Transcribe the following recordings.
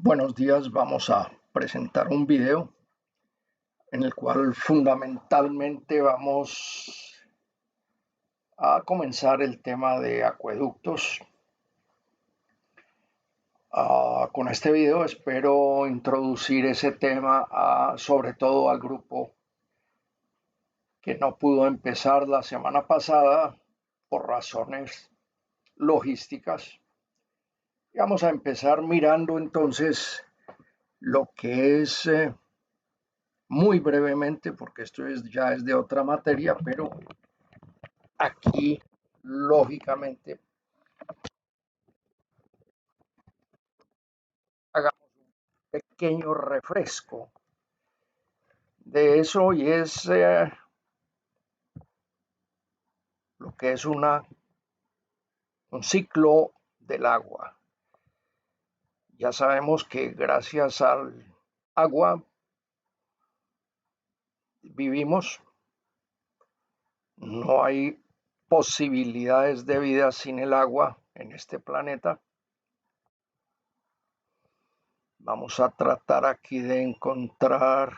Buenos días, vamos a presentar un video en el cual fundamentalmente vamos a comenzar el tema de acueductos. Con este video espero introducir ese tema sobre todo al grupo que no pudo empezar la semana pasada por razones logísticas. Y vamos a empezar mirando entonces lo que es muy brevemente, porque ya es de otra materia, pero aquí, lógicamente, hagamos un pequeño refresco de eso y es lo que es un ciclo del agua. Ya sabemos que gracias al agua vivimos, no hay posibilidades de vida sin el agua en este planeta. Vamos a tratar aquí de encontrar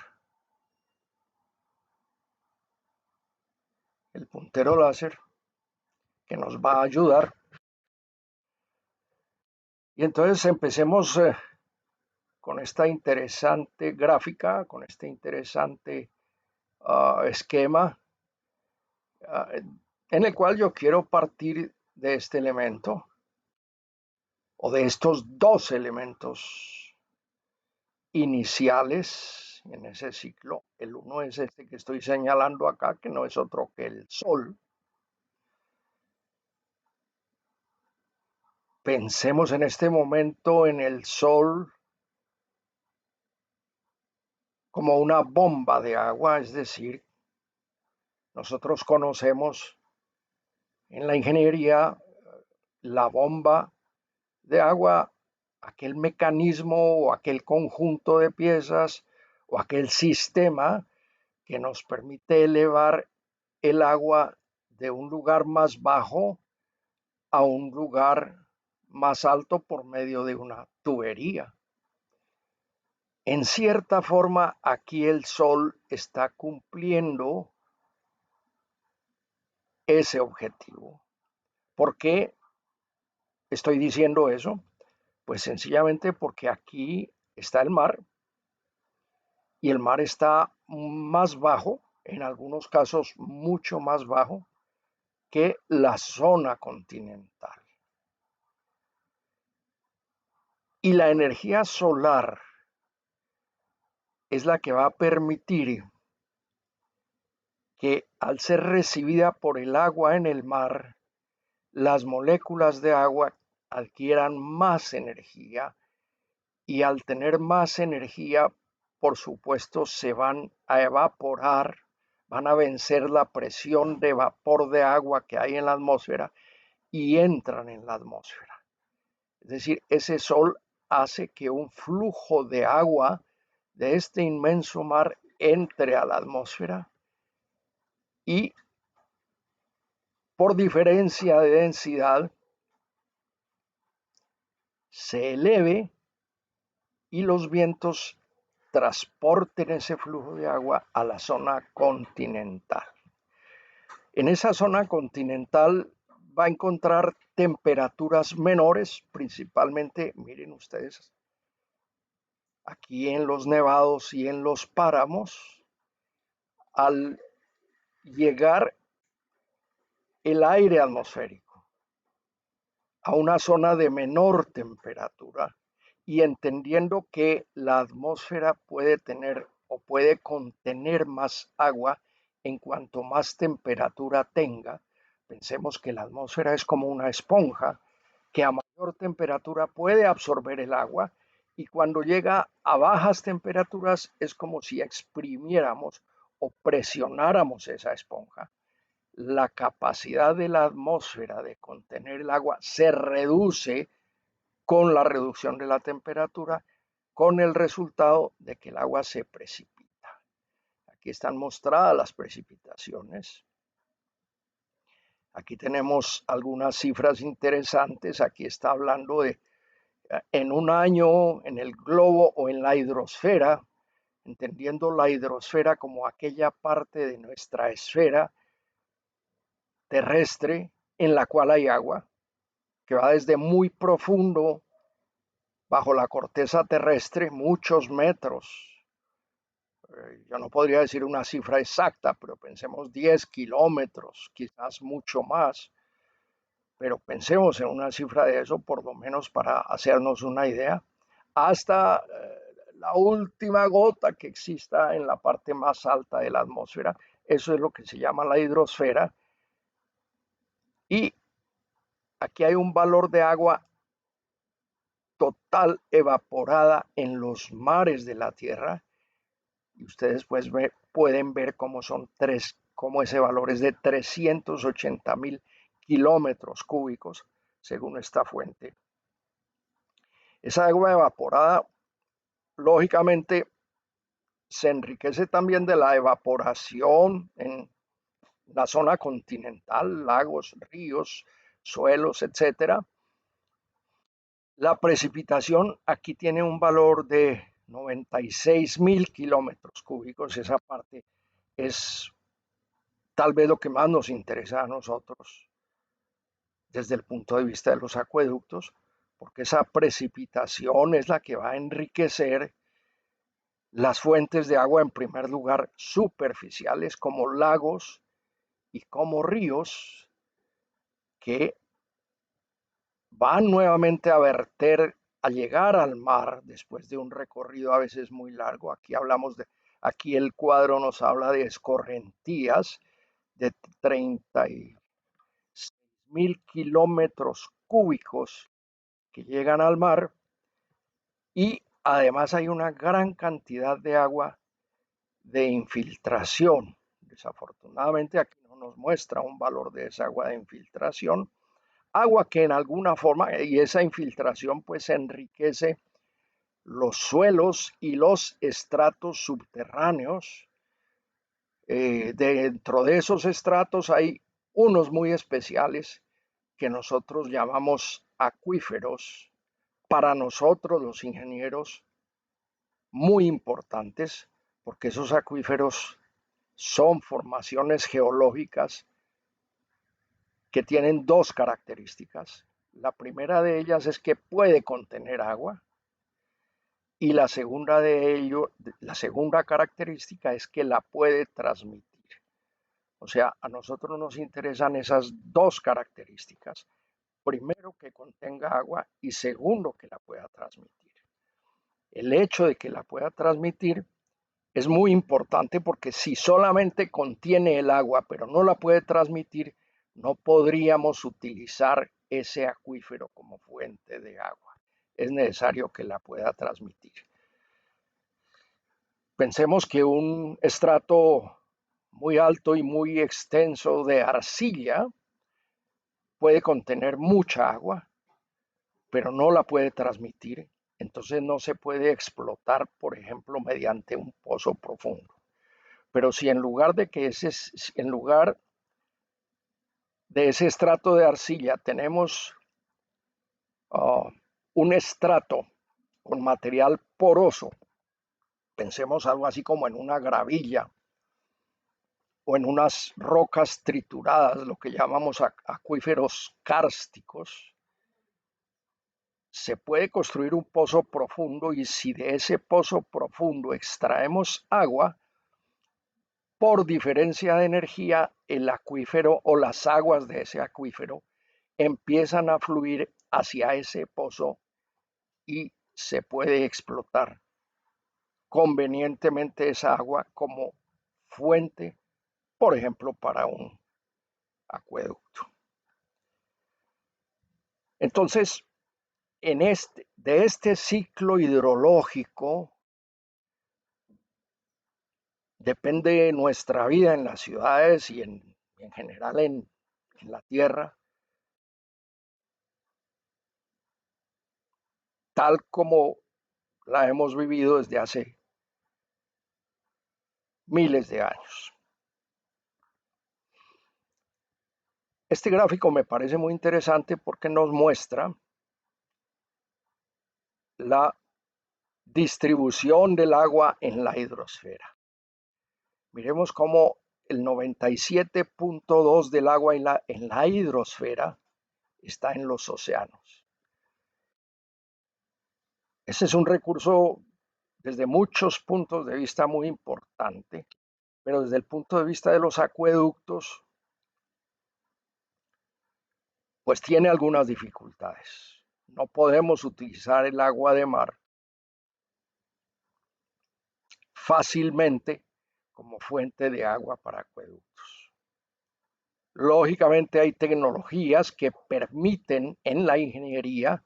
el puntero láser que nos va a ayudar. Y entonces empecemos con esta interesante gráfica, con este interesante esquema, en el cual yo quiero partir de este elemento o de estos dos elementos iniciales en ese ciclo. El uno es este que estoy señalando acá, que no es otro que el Sol. Pensemos en este momento en el Sol como una bomba de agua, es decir, nosotros conocemos en la ingeniería la bomba de agua, aquel mecanismo o aquel conjunto de piezas o aquel sistema que nos permite elevar el agua de un lugar más bajo a un lugar más alto por medio de una tubería. En cierta forma, aquí el Sol está cumpliendo ese objetivo. ¿Por qué estoy diciendo eso? Pues sencillamente porque aquí está el mar y el mar está más bajo, en algunos casos mucho más bajo que la zona continental. Y la energía solar es la que va a permitir que al ser recibida por el agua en el mar, las moléculas de agua adquieran más energía y al tener más energía, por supuesto, se van a evaporar, van a vencer la presión de vapor de agua que hay en la atmósfera y entran en la atmósfera. Es decir, ese sol hace que un flujo de agua de este inmenso mar entre a la atmósfera y por diferencia de densidad se eleve y los vientos transporten ese flujo de agua a la zona continental. En esa zona continental va a encontrar temperaturas menores, principalmente, miren ustedes, aquí en los nevados y en los páramos, al llegar el aire atmosférico a una zona de menor temperatura y entendiendo que la atmósfera puede tener o puede contener más agua en cuanto más temperatura tenga. Pensemos que la atmósfera es como una esponja que a mayor temperatura puede absorber el agua y cuando llega a bajas temperaturas es como si exprimiéramos o presionáramos esa esponja. La capacidad de la atmósfera de contener el agua se reduce con la reducción de la temperatura, con el resultado de que el agua se precipita. Aquí están mostradas las precipitaciones. Aquí tenemos algunas cifras interesantes. Aquí está hablando de en un año en el globo o en la hidrosfera, entendiendo la hidrosfera como aquella parte de nuestra esfera terrestre en la cual hay agua, que va desde muy profundo bajo la corteza terrestre, muchos metros. Yo no podría decir una cifra exacta, pero pensemos 10 kilómetros, quizás mucho más, pero pensemos en una cifra de eso por lo menos para hacernos una idea, hasta la última gota que exista en la parte más alta de la atmósfera. Eso es lo que se llama la hidrosfera. Y aquí hay un valor de agua total evaporada en los mares de la Tierra. Y ustedes pues pueden ver cómo ese valor es de 380.000 kilómetros cúbicos, según esta fuente. Esa agua evaporada, lógicamente, se enriquece también de la evaporación en la zona continental, lagos, ríos, suelos, etcétera. La precipitación aquí tiene un valor de 96.000 kilómetros cúbicos. Esa parte es tal vez lo que más nos interesa a nosotros desde el punto de vista de los acueductos, porque esa precipitación es la que va a enriquecer las fuentes de agua, en primer lugar, superficiales como lagos y como ríos, que van nuevamente a verter, a llegar al mar después de un recorrido a veces muy largo. Aquí el cuadro nos habla de escorrentías de 36.000 kilómetros cúbicos que llegan al mar, y además hay una gran cantidad de agua de infiltración. Desafortunadamente aquí no nos muestra un valor de esa agua de infiltración, agua que en alguna forma, y esa infiltración pues enriquece los suelos y los estratos subterráneos. Dentro de esos estratos hay unos muy especiales que nosotros llamamos acuíferos, para nosotros los ingenieros muy importantes, porque esos acuíferos son formaciones geológicas que tienen dos características. La primera de ellas es que puede contener agua, y la segunda característica es que la puede transmitir. O sea, a nosotros nos interesan esas dos características. Primero, que contenga agua, y segundo, que la pueda transmitir. El hecho de que la pueda transmitir es muy importante, porque si solamente contiene el agua pero no la puede transmitir, no podríamos utilizar ese acuífero como fuente de agua. Es necesario que la pueda transmitir. Pensemos que un estrato muy alto y muy extenso de arcilla puede contener mucha agua, pero no la puede transmitir. Entonces no se puede explotar, por ejemplo, mediante un pozo profundo. Pero si en lugar de ese estrato de arcilla tenemos un estrato con material poroso, pensemos algo así como en una gravilla o en unas rocas trituradas, lo que llamamos acuíferos kársticos, se puede construir un pozo profundo, y si de ese pozo profundo extraemos agua, por diferencia de energía, el acuífero o las aguas de ese acuífero empiezan a fluir hacia ese pozo y se puede explotar convenientemente esa agua como fuente, por ejemplo, para un acueducto. Entonces, de este ciclo hidrológico depende nuestra vida en las ciudades y en general en la tierra, tal como la hemos vivido desde hace miles de años. Este gráfico me parece muy interesante porque nos muestra la distribución del agua en la hidrosfera. Miremos cómo el 97.2 del agua en la hidrosfera está en los océanos. Ese es un recurso desde muchos puntos de vista muy importante, pero desde el punto de vista de los acueductos, pues tiene algunas dificultades. No podemos utilizar el agua de mar fácilmente como fuente de agua para acueductos. Lógicamente hay tecnologías que permiten en la ingeniería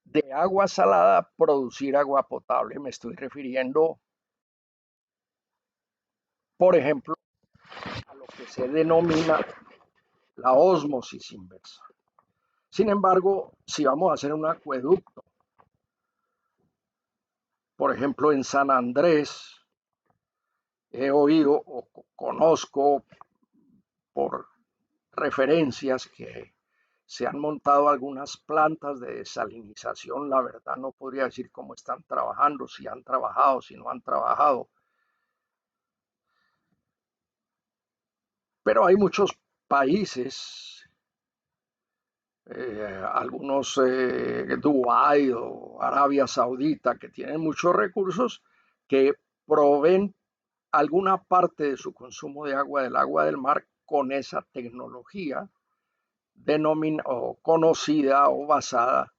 de agua salada producir agua potable. Me estoy refiriendo, por ejemplo, a lo que se denomina la ósmosis inversa. Sin embargo, si vamos a hacer un acueducto, por ejemplo, en San Andrés, he oído o conozco por referencias que se han montado algunas plantas de desalinización. La verdad no podría decir cómo están trabajando, si han trabajado, si no han trabajado. Pero hay muchos países, algunos Dubái o Arabia Saudita, que tienen muchos recursos, que proveen alguna parte de su consumo de agua del agua del mar con esa tecnología o conocida o basada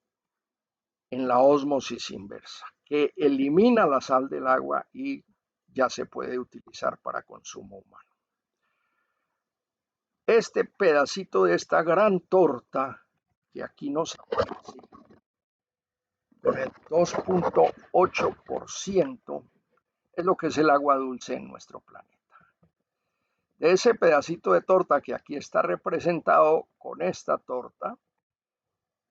en la ósmosis inversa, que elimina la sal del agua y ya se puede utilizar para consumo humano. Este pedacito de esta gran torta que aquí nos aparece con el 2.8% es lo que es el agua dulce en nuestro planeta. De ese pedacito de torta que aquí está representado con esta torta,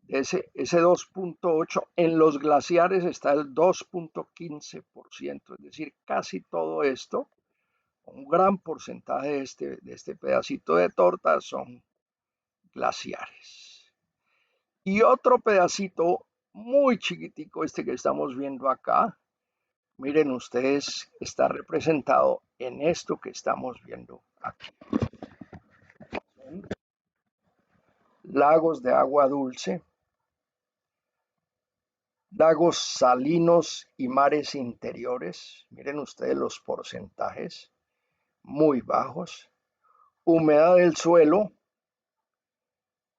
ese 2.8, en los glaciares está el 2.15%, es decir, casi todo esto, un gran porcentaje de este pedacito de torta son glaciares. Y otro pedacito muy chiquitico, este que estamos viendo acá, miren ustedes, está representado en esto que estamos viendo aquí. Son lagos de agua dulce, lagos salinos y mares interiores. Miren ustedes los porcentajes muy bajos. Humedad del suelo.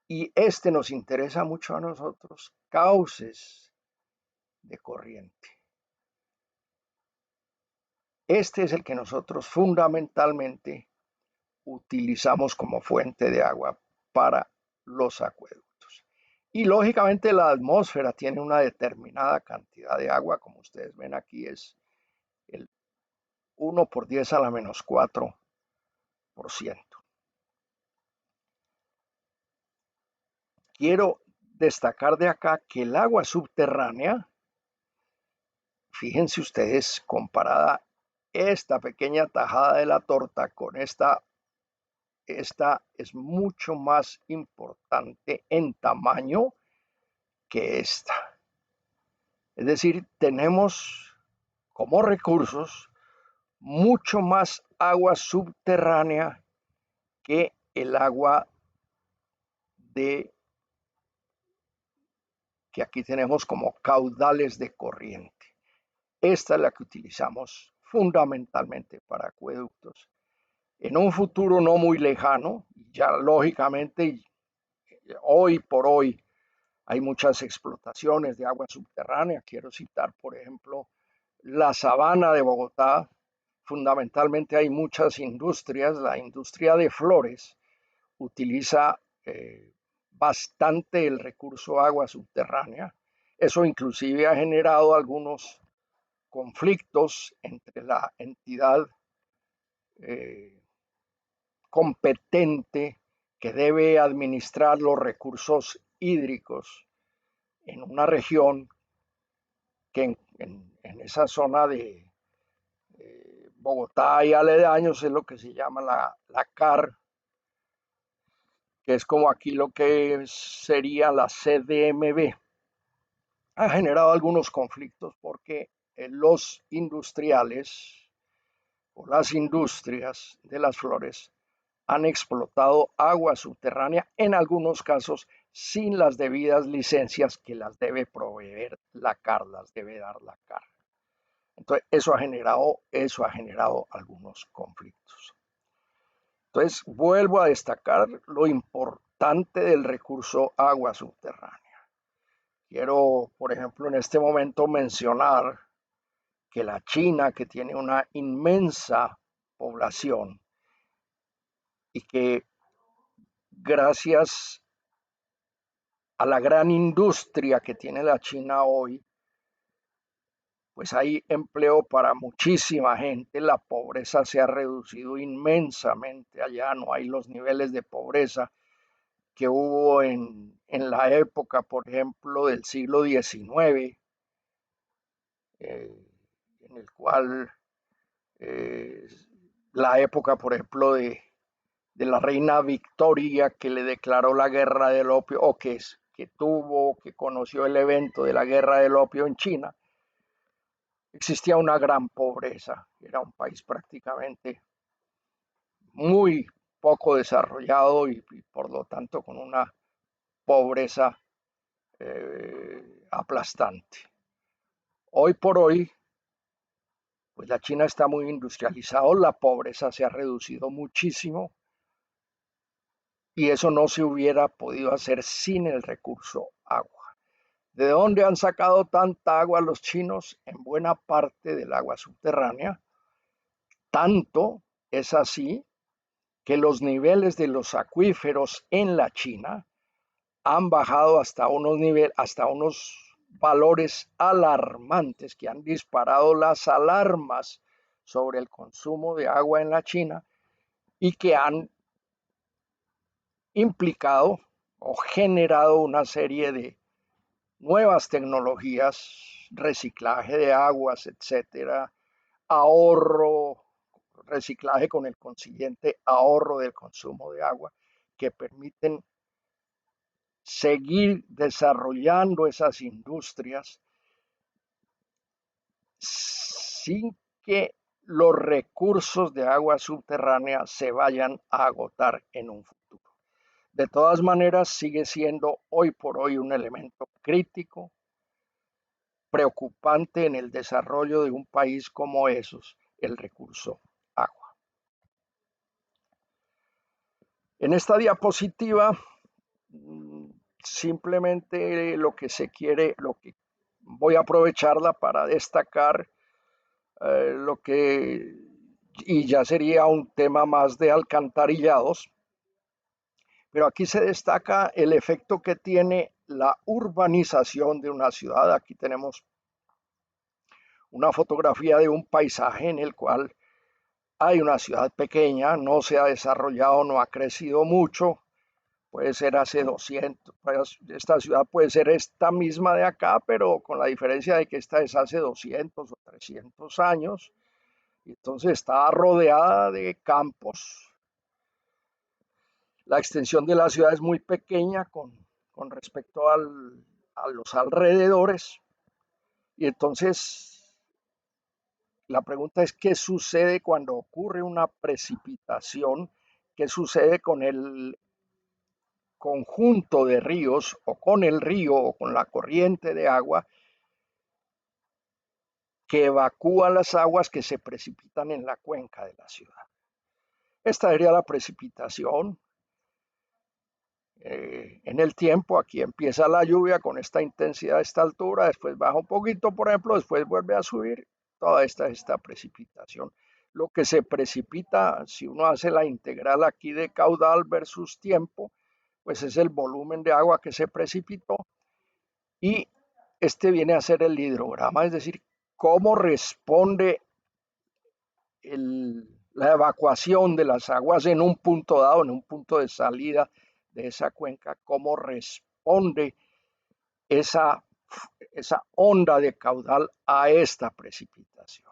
Y este nos interesa mucho a nosotros, cauces de corriente. Este es el que nosotros fundamentalmente utilizamos como fuente de agua para los acueductos. Y lógicamente la atmósfera tiene una determinada cantidad de agua, como ustedes ven aquí es el 1 por 10 a la menos 4%. Quiero destacar de acá que el agua subterránea, fíjense ustedes, comparada esta pequeña tajada de la torta con esta es mucho más importante en tamaño que esta. Es decir, tenemos como recursos mucho más agua subterránea que el agua que aquí tenemos como caudales de corriente. Esta es la que utilizamos fundamentalmente para acueductos. En un futuro no muy lejano, ya lógicamente hoy por hoy hay muchas explotaciones de agua subterránea. Quiero citar, por ejemplo, la sabana de Bogotá. Fundamentalmente hay muchas industrias. La industria de flores utiliza bastante el recurso agua subterránea. Eso inclusive ha generado algunos conflictos entre la entidad competente que debe administrar los recursos hídricos en una región que en esa zona de Bogotá y aledaños es lo que se llama la CAR, que es como aquí lo que sería la CDMB. ha generado algunos conflictos porque los industriales o las industrias de las flores han explotado agua subterránea, en algunos casos sin las debidas licencias que las debe proveer la CAR, las debe dar la CAR. Entonces, eso ha generado algunos conflictos. Entonces, vuelvo a destacar lo importante del recurso agua subterránea. Quiero, por ejemplo, en este momento mencionar que la China, que tiene una inmensa población y que gracias a la gran industria que tiene la China hoy, pues hay empleo para muchísima gente, la pobreza se ha reducido inmensamente, allá no hay los niveles de pobreza que hubo en la época, por ejemplo, del siglo XIX, eh, en el cual eh, la época, por ejemplo, de la reina Victoria que le declaró la guerra del opio o que conoció el evento de la guerra del opio en China, existía una gran pobreza. Era un país prácticamente muy poco desarrollado y por lo tanto con una pobreza aplastante. Hoy por hoy, pues la China está muy industrializada, la pobreza se ha reducido muchísimo y eso no se hubiera podido hacer sin el recurso agua. ¿De dónde han sacado tanta agua los chinos? En buena parte del agua subterránea. Tanto es así que los niveles de los acuíferos en la China han bajado hasta unos valores alarmantes que han disparado las alarmas sobre el consumo de agua en la China y que han implicado o generado una serie de nuevas tecnologías, reciclaje de aguas, etcétera, ahorro, reciclaje con el consiguiente ahorro del consumo de agua, que permiten seguir desarrollando esas industrias sin que los recursos de agua subterránea se vayan a agotar en un futuro. De todas maneras, sigue siendo hoy por hoy un elemento crítico, preocupante en el desarrollo de un país como esos, el recurso agua. En esta diapositiva, simplemente lo que se quiere, lo que voy a aprovecharla para destacar lo que, y ya sería un tema más de alcantarillados, pero aquí se destaca el efecto que tiene la urbanización de una ciudad. Aquí tenemos una fotografía de un paisaje en el cual hay una ciudad pequeña, no se ha desarrollado, no ha crecido mucho, puede ser hace 200, pues esta ciudad puede ser esta misma de acá, pero con la diferencia de que esta es hace 200 o 300 años, entonces está rodeada de campos. La extensión de la ciudad es muy pequeña con respecto a los alrededores, y entonces la pregunta es qué sucede cuando ocurre una precipitación, qué sucede con el conjunto de ríos o con el río o con la corriente de agua que evacúa las aguas que se precipitan en la cuenca de la ciudad. Esta sería la precipitación. En el tiempo, aquí empieza la lluvia con esta intensidad a esta altura, después baja un poquito, por ejemplo, después vuelve a subir, toda esta precipitación. Lo que se precipita, si uno hace la integral aquí de caudal versus tiempo, pues es el volumen de agua que se precipitó y este viene a ser el hidrograma, es decir, cómo responde la evacuación de las aguas en un punto dado, en un punto de salida de esa cuenca, cómo responde esa, esa onda de caudal a esta precipitación.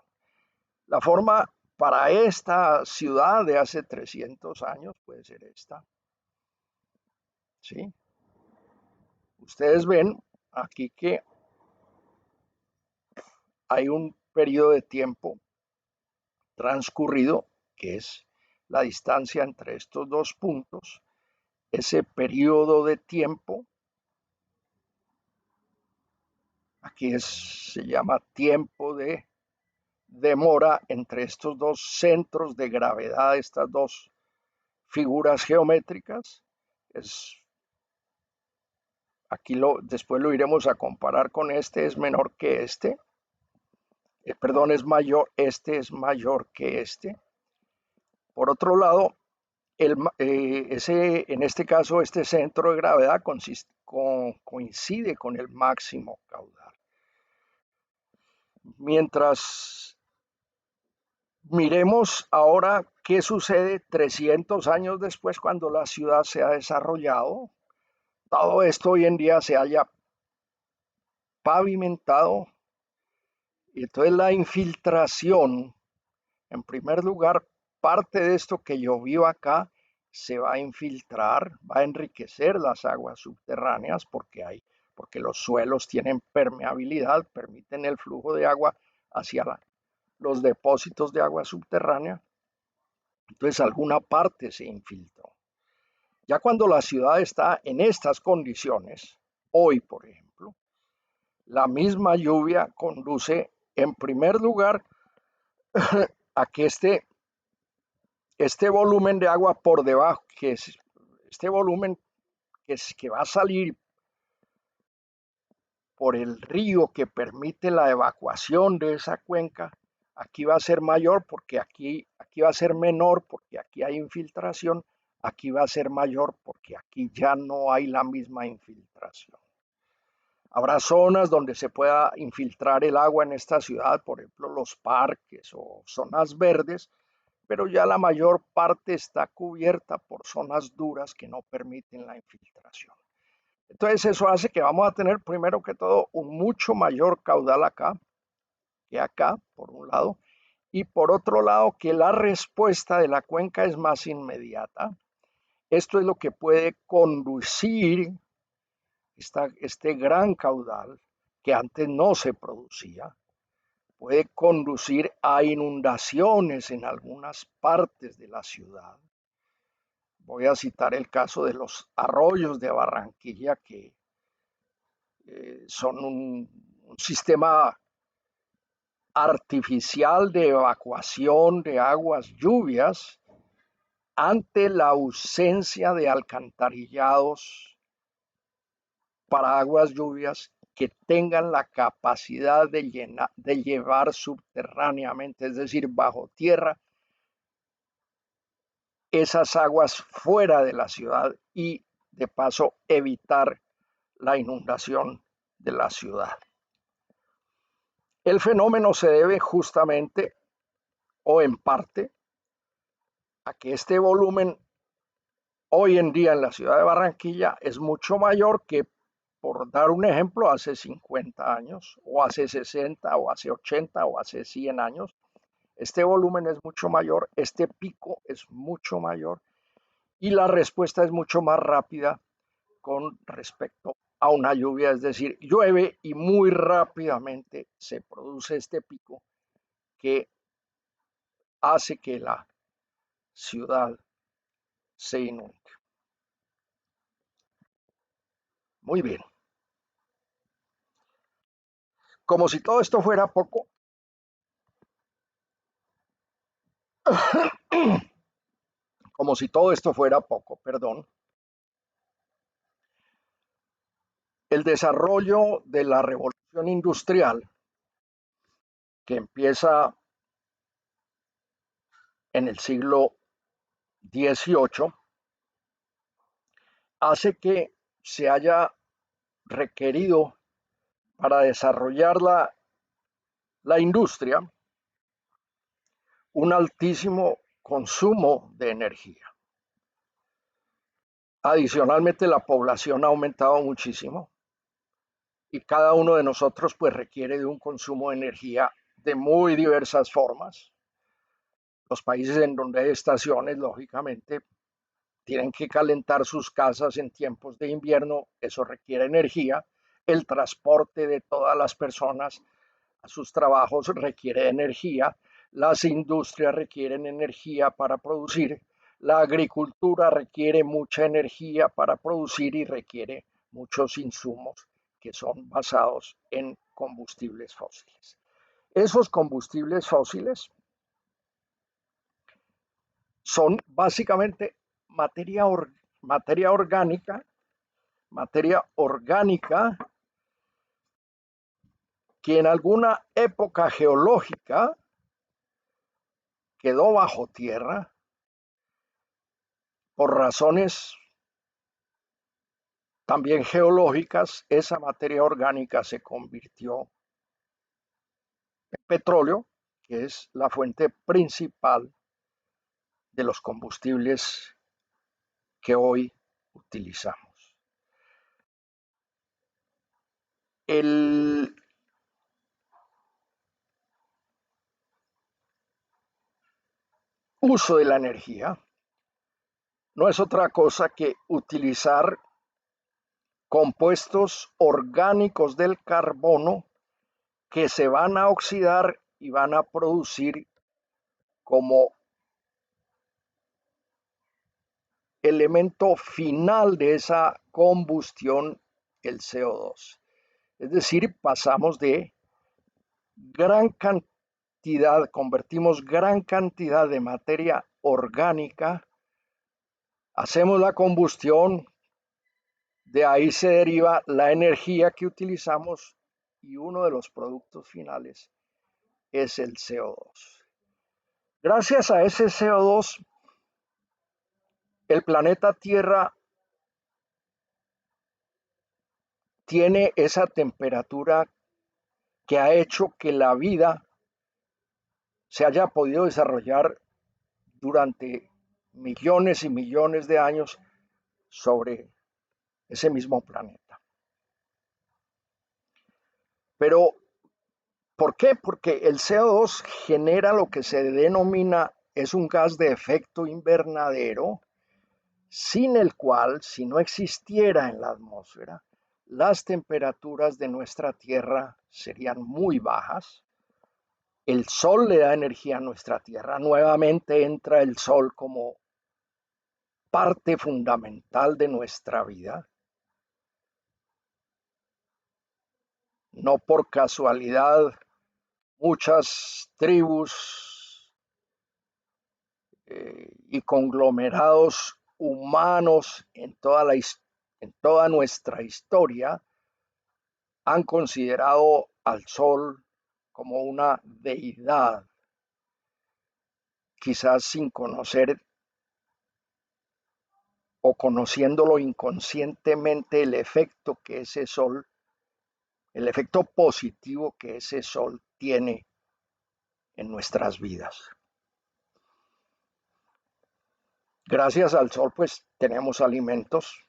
La forma para esta ciudad de hace 300 años puede ser esta. ¿Sí? Ustedes ven aquí que hay un periodo de tiempo transcurrido, que es la distancia entre estos dos puntos. Ese periodo de tiempo, se llama tiempo de demora entre estos dos centros de gravedad, estas dos figuras geométricas. Después lo iremos a comparar con este, es menor que este. Perdón, es mayor, este es mayor que este. Por otro lado, en este caso, este centro de gravedad coincide con el máximo caudal. Mientras miremos ahora qué sucede 300 años después cuando la ciudad se ha desarrollado. Todo esto hoy en día se haya pavimentado y entonces la infiltración, en primer lugar, parte de esto que llovió acá se va a infiltrar, va a enriquecer las aguas subterráneas porque los suelos tienen permeabilidad, permiten el flujo de agua hacia los depósitos de agua subterránea. Entonces alguna parte se infiltró. Ya cuando la ciudad está en estas condiciones, hoy por ejemplo, la misma lluvia conduce en primer lugar a que este volumen de agua por debajo, que es este volumen que va a salir por el río que permite la evacuación de esa cuenca, aquí va a ser mayor porque aquí va a ser menor porque aquí hay infiltración, aquí va a ser mayor porque aquí ya no hay la misma infiltración. Habrá zonas donde se pueda infiltrar el agua en esta ciudad, por ejemplo los parques o zonas verdes, pero ya la mayor parte está cubierta por zonas duras que no permiten la infiltración. Entonces eso hace que vamos a tener primero que todo un mucho mayor caudal acá que acá, por un lado, y por otro lado que la respuesta de la cuenca es más inmediata. Esto es lo que puede conducir este gran caudal que antes no se producía, puede conducir a inundaciones en algunas partes de la ciudad. Voy a citar el caso de los arroyos de Barranquilla, que son un sistema artificial de evacuación de aguas lluvias ante la ausencia de alcantarillados para aguas lluvias que tengan la capacidad de llevar subterráneamente, es decir, bajo tierra, esas aguas fuera de la ciudad y de paso evitar la inundación de la ciudad. El fenómeno se debe justamente o en parte a que este volumen hoy en día en la ciudad de Barranquilla es mucho mayor que, por dar un ejemplo, hace 50 años o hace 60 o hace 80 o hace 100 años. Este volumen es mucho mayor, este pico es mucho mayor y la respuesta es mucho más rápida con respecto a una lluvia, es decir, llueve y muy rápidamente se produce este pico que hace que la ciudad se inunde. Muy bien. Como si todo esto fuera poco, como si todo esto fuera poco, perdón, el desarrollo de la revolución industrial que empieza en el siglo XVIII hace que se haya requerido para desarrollar la industria un altísimo consumo de energía. Adicionalmente, la población ha aumentado muchísimo y cada uno de nosotros pues requiere de un consumo de energía de muy diversas formas. Los países en donde hay estaciones, lógicamente, tienen que calentar sus casas en tiempos de invierno, eso requiere energía. El transporte de todas las personas a sus trabajos requiere energía, las industrias requieren energía para producir, la agricultura requiere mucha energía para producir y requiere muchos insumos que son basados en combustibles fósiles. Esos combustibles fósiles son básicamente materia, materia orgánica, materia orgánica que en alguna época geológica quedó bajo tierra por razones también geológicas. Esa materia orgánica se convirtió en petróleo, que es la fuente principal de los combustibles que hoy utilizamos. El uso de la energía no es otra cosa que utilizar compuestos orgánicos del carbono que se van a oxidar y van a producir como elemento final de esa combustión el CO2. Es decir, pasamos de gran cantidad, convertimos gran cantidad de materia orgánica, hacemos la combustión, de ahí se deriva la energía que utilizamos y uno de los productos finales es el CO2. Gracias a ese CO2, el planeta Tierra tiene esa temperatura que ha hecho que la vida se haya podido desarrollar durante millones y millones de años sobre ese mismo planeta. Pero, ¿por qué? Porque el CO2 genera lo que se denomina, es un gas de efecto invernadero, sin el cual, si no existiera en la atmósfera, las temperaturas de nuestra Tierra serían muy bajas. El Sol le da energía a nuestra Tierra. Nuevamente entra el Sol como parte fundamental de nuestra vida. No por casualidad, muchas tribus y conglomerados humanos en toda nuestra historia han considerado al Sol como una deidad, quizás sin conocer o conociéndolo inconscientemente el efecto que ese Sol, el efecto positivo que ese Sol tiene en nuestras vidas. Gracias al Sol, pues tenemos alimentos.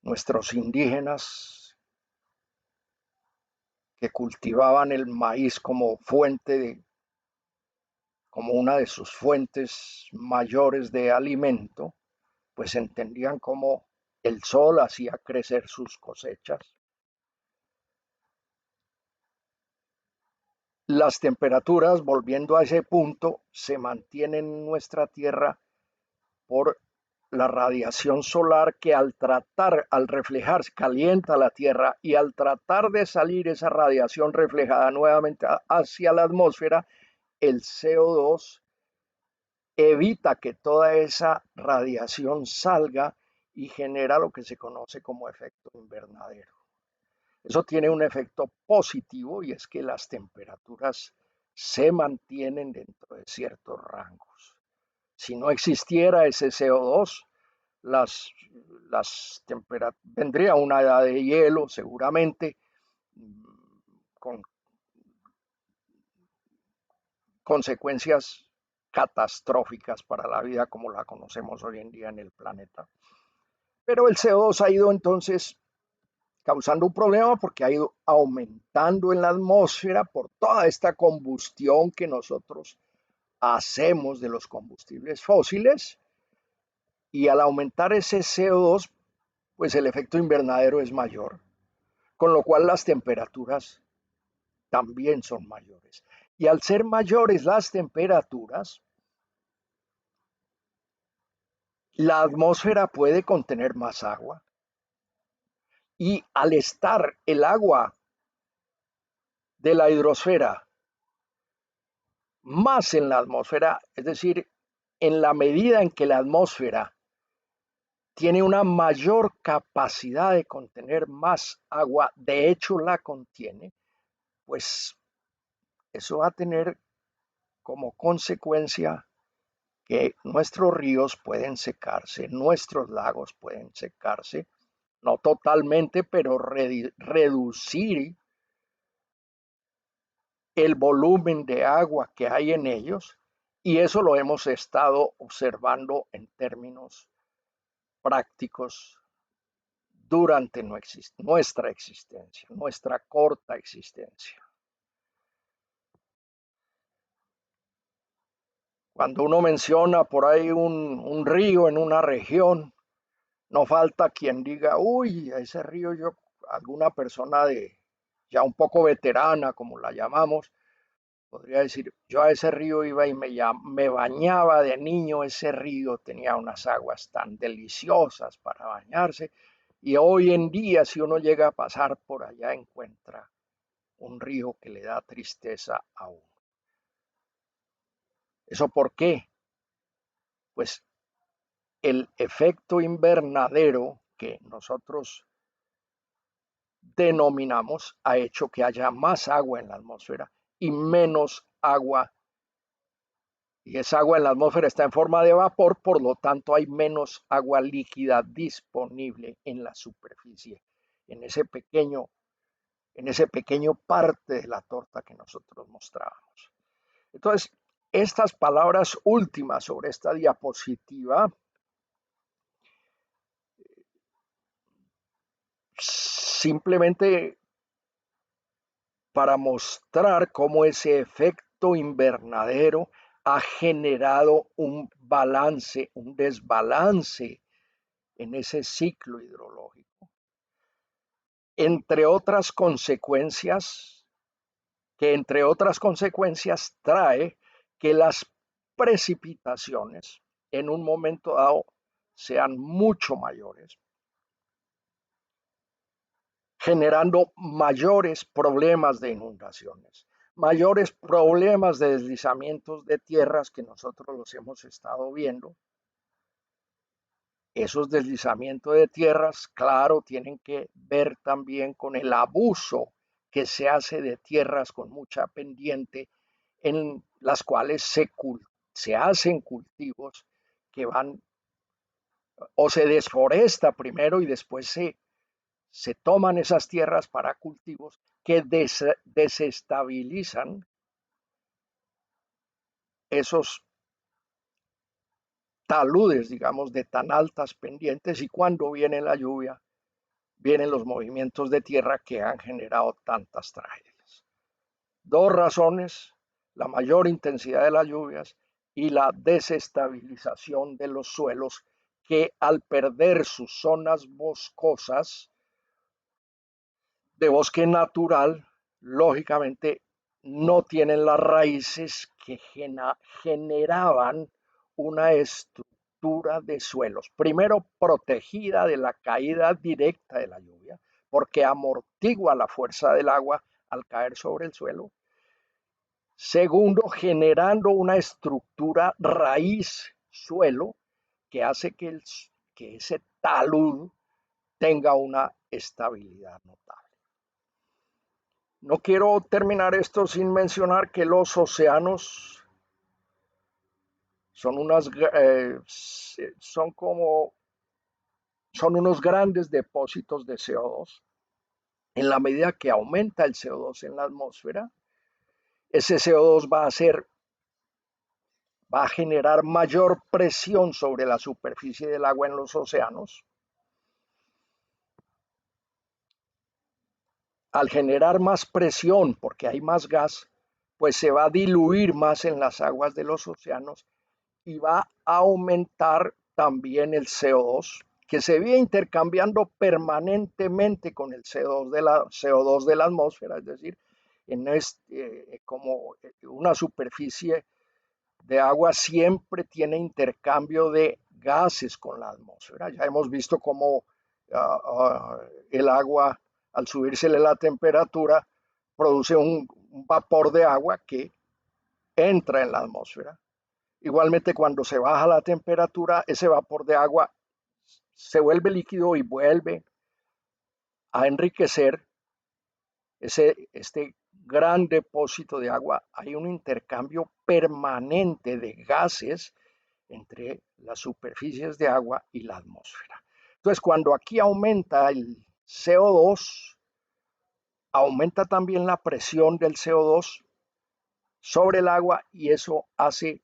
Nuestros indígenas que cultivaban el maíz como como una de sus fuentes mayores de alimento, pues entendían cómo el sol hacía crecer sus cosechas. Las temperaturas, volviendo a ese punto, se mantienen en nuestra Tierra por la radiación solar que al reflejarse, calienta la Tierra y al tratar de salir esa radiación reflejada nuevamente hacia la atmósfera, el CO2 evita que toda esa radiación salga y genera lo que se conoce como efecto invernadero. Eso tiene un efecto positivo y es que las temperaturas se mantienen dentro de ciertos rangos. Si no existiera ese CO2, vendría una edad de hielo seguramente con consecuencias catastróficas para la vida como la conocemos hoy en día en el planeta. Pero el CO2 ha ido entonces causando un problema porque ha ido aumentando en la atmósfera por toda esta combustión que nosotros hacemos de los combustibles fósiles, y al aumentar ese CO2, pues el efecto invernadero es mayor, con lo cual las temperaturas también son mayores. Y al ser mayores las temperaturas, la atmósfera puede contener más agua. Y al estar el agua de la hidrosfera más en la atmósfera, es decir, en la medida en que la atmósfera tiene una mayor capacidad de contener más agua, de hecho la contiene, pues eso va a tener como consecuencia que nuestros ríos pueden secarse, nuestros lagos pueden secarse, no totalmente, pero reducir el volumen de agua que hay en ellos, y eso lo hemos estado observando en términos prácticos durante nuestra existencia, nuestra corta existencia. Cuando uno menciona por ahí un río en una región, no falta quien diga, uy, a ese río yo, alguna persona de ya un poco veterana, como la llamamos, podría decir, yo a ese río iba y me bañaba de niño, ese río tenía unas aguas tan deliciosas para bañarse, y hoy en día si uno llega a pasar por allá encuentra un río que le da tristeza a uno. ¿Eso por qué? Pues el efecto invernadero que nosotros denominamos ha hecho que haya más agua en la atmósfera y menos agua, y esa agua en la atmósfera está en forma de vapor, por lo tanto hay menos agua líquida disponible en la superficie, en ese pequeño, en ese pequeño parte de la torta que nosotros mostrábamos. Entonces, estas palabras últimas sobre esta diapositiva simplemente para mostrar cómo ese efecto invernadero ha generado un balance, un desbalance en ese ciclo hidrológico. Entre otras consecuencias, entre otras consecuencias trae que las precipitaciones en un momento dado sean mucho mayores, generando mayores problemas de inundaciones, mayores problemas de deslizamientos de tierras que nosotros los hemos estado viendo. Esos deslizamientos de tierras, claro, tienen que ver también con el abuso que se hace de tierras con mucha pendiente, en las cuales se hacen cultivos que van o se desforesta primero y después se toman esas tierras para cultivos que desestabilizan esos taludes, digamos, de tan altas pendientes, y cuando viene la lluvia, vienen los movimientos de tierra que han generado tantas tragedias. Dos razones: la mayor intensidad de las lluvias y la desestabilización de los suelos, que al perder sus zonas boscosas de bosque natural, lógicamente no tienen las raíces que generaban una estructura de suelos, primero protegida de la caída directa de la lluvia, porque amortigua la fuerza del agua al caer sobre el suelo. Segundo, generando una estructura raíz suelo que hace que ese talud tenga una estabilidad notable. No quiero terminar esto sin mencionar que los océanos son son como son unos grandes depósitos de CO2. En la medida que aumenta el CO2 en la atmósfera, ese CO2 va a generar mayor presión sobre la superficie del agua en los océanos. Al generar más presión, porque hay más gas, pues se va a diluir más en las aguas de los océanos y va a aumentar también el CO2, que se viene intercambiando permanentemente con el CO2 de la atmósfera, es decir, como una superficie de agua siempre tiene intercambio de gases con la atmósfera. Ya hemos visto cómo el agua, al subírsele la temperatura, produce un vapor de agua que entra en la atmósfera. Igualmente, cuando se baja la temperatura, ese vapor de agua se vuelve líquido y vuelve a enriquecer este gran depósito de agua. Hay un intercambio permanente de gases entre las superficies de agua y la atmósfera. Entonces, cuando aquí aumenta el CO2, aumenta también la presión del CO2 sobre el agua y eso hace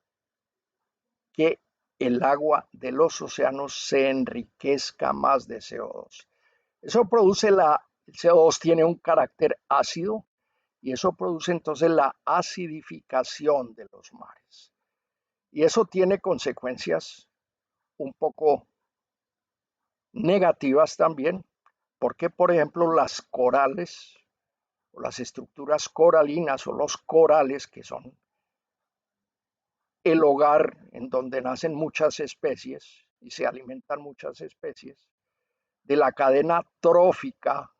que el agua de los océanos se enriquezca más de CO2. Eso produce el CO2 tiene un carácter ácido y eso produce entonces la acidificación de los mares. Y eso tiene consecuencias un poco negativas también, porque por ejemplo las corales o las estructuras coralinas o los corales, que son el hogar en donde nacen muchas especies y se alimentan muchas especies, de la cadena trófica,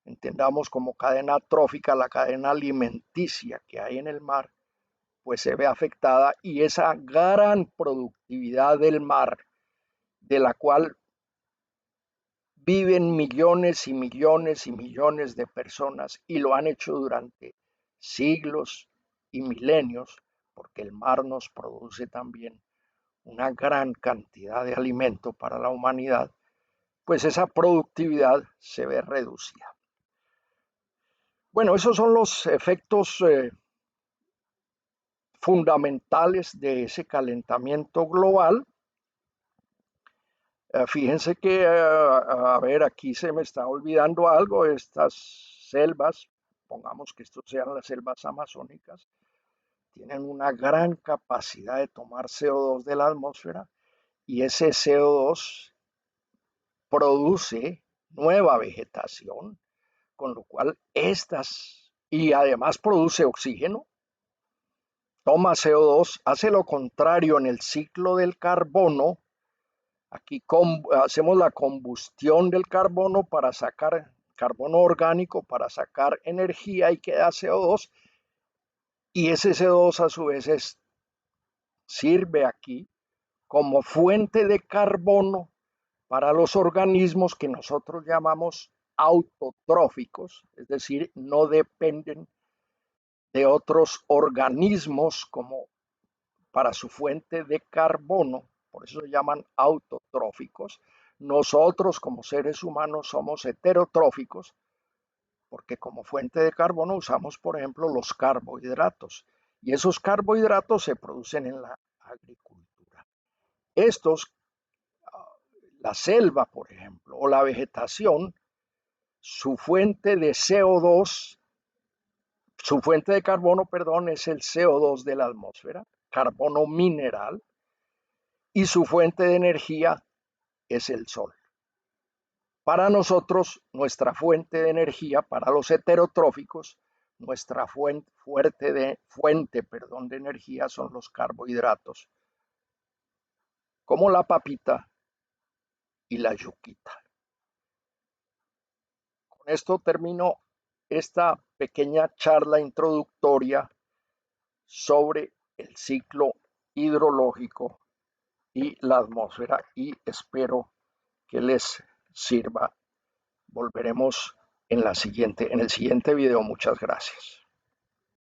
entendamos como cadena trófica la cadena alimenticia que hay en el mar, pues se ve afectada y esa gran productividad del mar, de la cual viven millones y millones y millones de personas y lo han hecho durante siglos y milenios, porque el mar nos produce también una gran cantidad de alimento para la humanidad, pues esa productividad se ve reducida. Bueno, esos son los efectos fundamentales de ese calentamiento global. Fíjense que, a ver, aquí se me está olvidando algo, estas selvas, pongamos que estos sean las selvas amazónicas, tienen una gran capacidad de tomar CO2 de la atmósfera y ese CO2 produce nueva vegetación, con lo cual y además produce oxígeno, toma CO2, hace lo contrario en el ciclo del carbono. Aquí hacemos la combustión del carbono para sacar carbono orgánico, para sacar energía y queda CO2. Y ese CO2 a su vez sirve aquí como fuente de carbono para los organismos que nosotros llamamos autotróficos, es decir, no dependen de otros organismos como para su fuente de carbono, por eso se llaman autotróficos. Nosotros como seres humanos somos heterotróficos, porque como fuente de carbono usamos, por ejemplo, los carbohidratos, y esos carbohidratos se producen en la agricultura. Estos, la selva, por ejemplo, o la vegetación, su fuente de CO2, su fuente de carbono, perdón, es el CO2 de la atmósfera, carbono mineral, y su fuente de energía es el sol. Para nosotros, nuestra fuente de energía, para los heterotróficos, nuestra fuente de energía son los carbohidratos, como la papita y la yuquita. Con esto termino esta pequeña charla introductoria sobre el ciclo hidrológico y la atmósfera y espero que les sirva. Volveremos en el siguiente video. Muchas gracias.